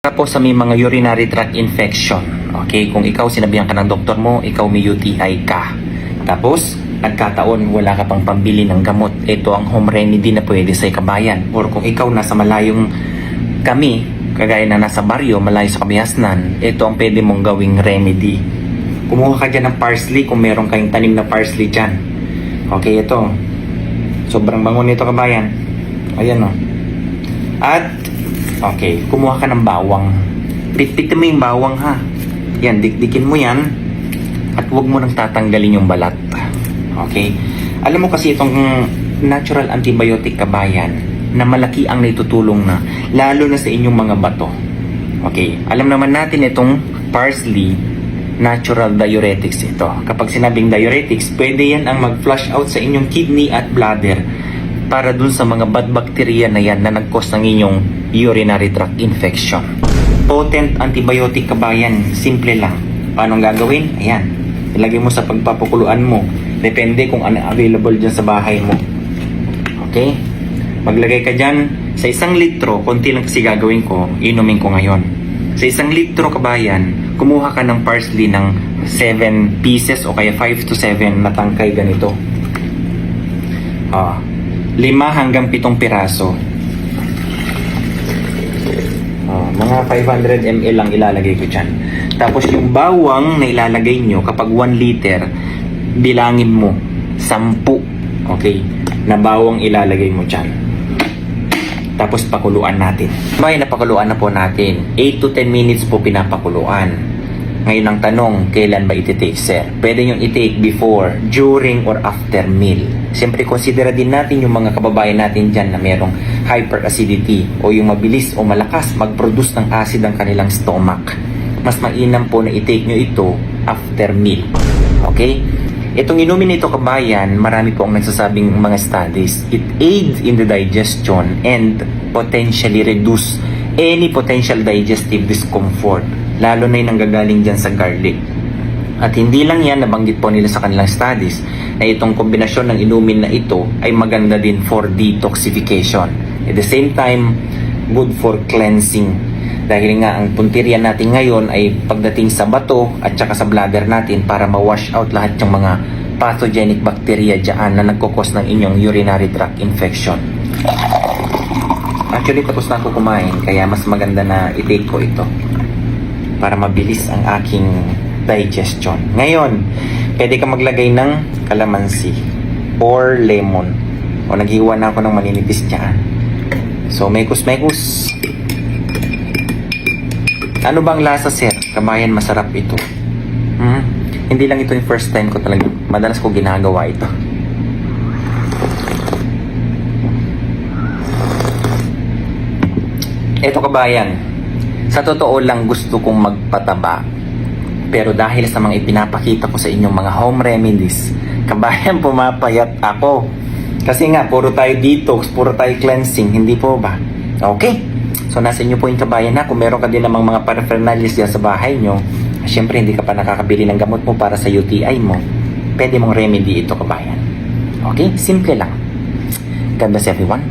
Tapos sa may mga urinary tract infection. Okay, kung ikaw sinabihan ka ng doktor mo, ikaw may UTI ka. Tapos, nagkataon wala ka pang pambili ng gamot. Ito ang home remedy na pwede sa kabayan. Or kung ikaw nasa malayong kami, kagaya na nasa baryo, malayo sa kabihasnan, ito ang pwede mong gawing remedy. Kumuha ka dyan ng parsley kung meron kayong tanim na parsley dyan. Okay, ito. Sobrang bango nito kabayan. Ayan o. At, okay, kumuha ka ng bawang. Pitpitin mo yung bawang ha. Yan, dikdikin mo yan. At huwag mo nang tatanggalin yung balat. Okay? Alam mo kasi itong natural antibiotic kabayan na malaki ang naitutulong na, lalo na sa inyong mga bato. Okay? Alam naman natin itong parsley, natural diuretics ito. Kapag sinabing diuretics, pwede yan ang mag-flush out sa inyong kidney at bladder para dun sa mga bad bacteria na yan na nag-cause ng inyong urinary tract infection. Potent antibiotic kabayan, simple lang. Paano gagawin? Ayan, ilagay mo sa pagpapakuluan mo. Depende kung ano available dyan sa bahay mo. Okay? Maglagay ka dyan sa 1 litro, konti lang kasi gagawin ko, inumin ko ngayon. Sa 1 litro kabayan, kumuha ka ng parsley ng 7 pieces o kaya 5 to 7 na tangkay ganito. 5 hanggang 7 piraso. Mga 500 ml lang ilalagay ko dyan. Tapos yung bawang na ilalagay nyo, kapag 1 liter, bilangin mo 10. Okay? Na bawang ilalagay mo dyan. Tapos pakuluan natin. May napakuluan na po natin. 8 to 10 minutes po pinapakuluan. Ngayon ang tanong, kailan ba iti-take, sir? Pwede nyo i-take before, during, or after meal. Siyempre, considera din natin yung mga kababayan natin dyan na merong hyperacidity o yung mabilis o malakas mag-produce ng acid ang kanilang stomach. Mas mainam po na i-take nyo ito after meal. Okay? Itong inumin nito kabayan, marami po ang nagsasabing mga studies. It aids in the digestion and potentially reduce any potential digestive discomfort. Lalo na yung nanggagaling dyan sa garlic. At hindi lang yan, nabanggit po nila sa kanilang studies na itong kombinasyon ng inumin na ito ay maganda din for detoxification. At the same time, good for cleansing. Dahil nga ang puntirya natin ngayon ay pagdating sa bato at saka sa bladder natin para ma-wash out lahat yung mga pathogenic bacteria dyan na nagkukos ng inyong urinary tract infection. Actually, tapos na ako kumain, kaya mas maganda na i-take ko ito para mabilis ang aking digestion. Ngayon, pwede ka maglagay ng kalamansi or lemon. O naghiwa na ako ng maninipis dyan. So, mekus-mekus. Ano bang lasa, sir? Kabayan, masarap ito. Hindi lang ito yung first time ko talaga. Madalas ko ginagawa ito. Ito kabayan, sa totoo lang gusto kong magpataba. Pero dahil sa mga ipinapakita ko sa inyong mga home remedies, kabayan, pumapayat ako. Kasi nga, puro tayo detox, puro tayo cleansing, hindi po ba? Okay. So, nasa inyo po yung kabayan na. Kung meron ka din namang mga paraphernalias dyan sa bahay nyo, syempre hindi ka pa nakakabili ng gamot mo para sa UTI mo, pwede mong remedy ito kabayan. Okay? Simple lang. God bless everyone.